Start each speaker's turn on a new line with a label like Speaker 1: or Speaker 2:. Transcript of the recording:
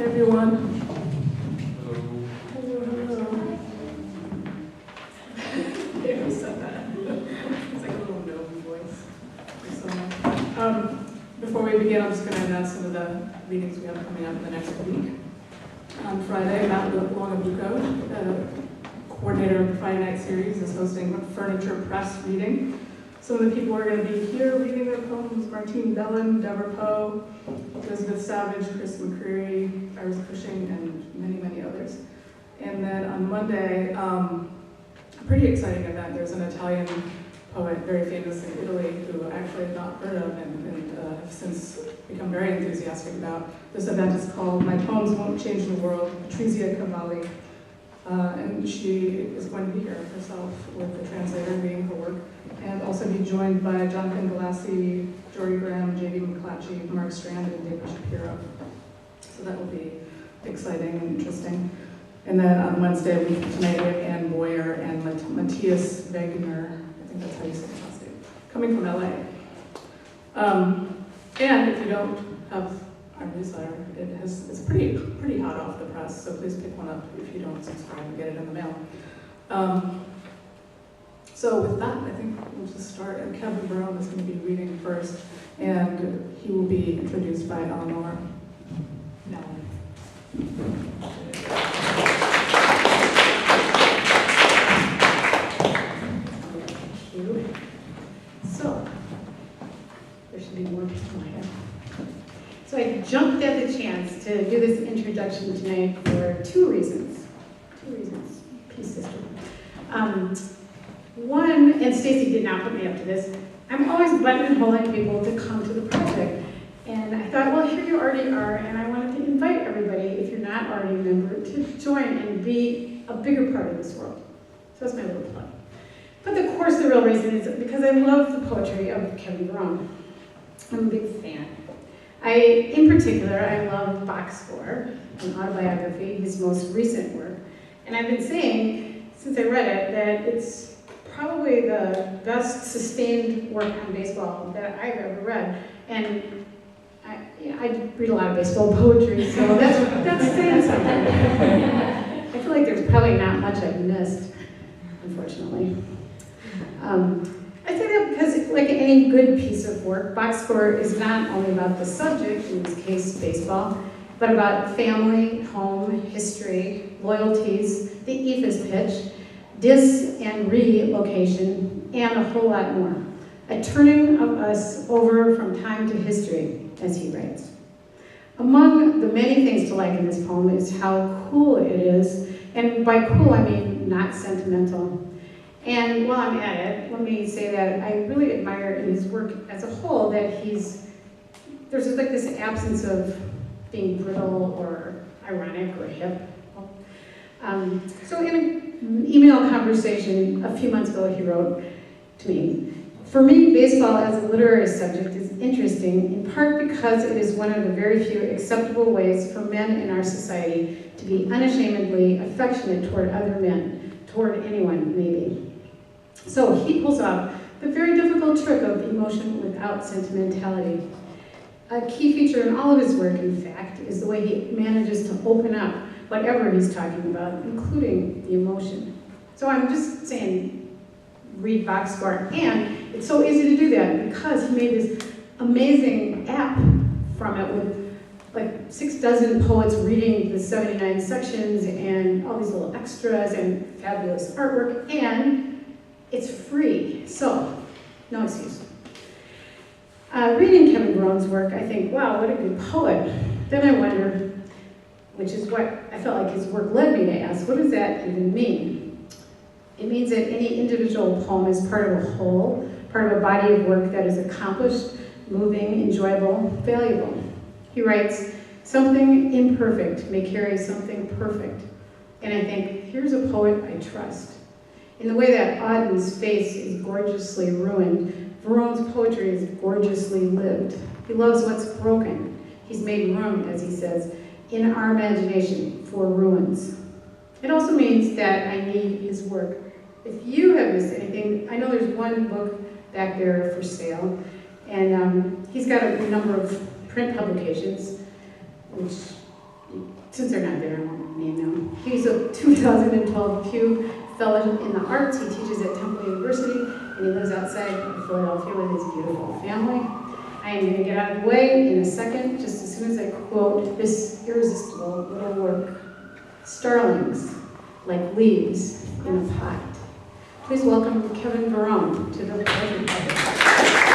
Speaker 1: Hi everyone.
Speaker 2: Hello.
Speaker 1: Hello. Yeah, we said that. It's like a little gnome voice or someone. Before we begin, I'm just going to announce some of the readings we have coming up in the next week. On Friday, Matt Longabuco, the coordinator of the Friday Night Series, is hosting a furniture press reading. Some of the people who are going to be here reading their poems: Martine Bellin, Deborah Poe, Elizabeth Savage, Chris McCreary, Iris Cushing, and many, many others. And then on Monday, a pretty exciting event. There's an Italian poet, very famous in Italy, who I actually have not heard of and have since become very enthusiastic about. This event is called My Poems Won't Change the World, Patrizia Cavalli. And she is going to be here herself with the translator reading her work, and also be joined by Jonathan Galassi, Jory Graham, J.D. McClatchy, Mark Strand, and David Shapiro. So that will be exciting and interesting. And then on Wednesday, a week from tonight, we have Ann Boyer and Matthias Wegener, I think that's how you say his last name, coming from LA. And if you don't have our newsletter, it's pretty hot off the press, so please pick one up if you don't subscribe and get it in the mail. So with that, I think we'll just start. And Kevin Varrone is going to be reading first, and he will be introduced by Elinor Nauen. Thank you. So, there should be more people here.
Speaker 2: So I jumped at the chance to do this introduction tonight for two reasons. Peace, sister. One, and Stacy did not put me up to this, I'm always buttonholing people to come to the project. And I thought, well, here you already are, and I wanted to invite everybody, if you're not already a member, to join and be a bigger part of this world. So that's my little plug. But of course, the real reason is because I love the poetry of Kevin Varrone. I'm a big fan. In particular, I love Box Score, an autobiography, his most recent work. And I've been saying, since I read it, that it's probably the best sustained work on baseball that I've ever read. And I read a lot of baseball poetry, so that's saying something. I feel like there's probably not much I've missed, unfortunately. I say that because, like any good piece of work, Box Score is not only about the subject, in this case baseball, but about family, home, history, loyalties, the ephus pitch, dis and re-location, and a whole lot more. A turning of us over from time to history, as he writes. Among the many things to like in this poem is how cool it is, and by cool I mean not sentimental. And while I'm at it, let me say that I really admire in his work as a whole that there's just like this absence of being brittle or ironic or hip. So in an email conversation a few months ago, he wrote to me, "For me, baseball as a literary subject is interesting in part because it is one of the very few acceptable ways for men in our society to be unashamedly affectionate toward other men, toward anyone, maybe. So he pulls off the very difficult trick of emotion without sentimentality. A key feature in all of his work, in fact, is the way he manages to open up whatever he's talking about, including the emotion. So I'm just saying, read Box Score. And it's so easy to do that because he made this amazing app from it with like 6 dozen poets reading the 79 sections and all these little extras and fabulous artwork, and it's free, so no excuse. Reading Kevin Varrone's work, I think, wow, what a good poet. Then I wonder, which is what I felt like his work led me to ask, what does that even mean? It means that any individual poem is part of a whole, part of a body of work that is accomplished, moving, enjoyable, valuable. He writes, something imperfect may carry something perfect. And I think, here's a poet I trust. In the way that Auden's face is gorgeously ruined, Varrone's poetry is gorgeously lived. He loves what's broken. He's made room, as he says, in our imagination for ruins. It also means that I need his work. If you have missed anything, I know there's one book back there for sale, and he's got a number of print publications, which since they're not there, I won't name them. He's a 2012 Pew Fellow in the Arts. He teaches at Temple University, and he lives outside of Philadelphia with his beautiful family. I am going to get out of the way in a second, just as soon as I quote this irresistible little work. Starlings, like leaves in a pot. Please welcome Kevin Varrone to the Pleasure Project.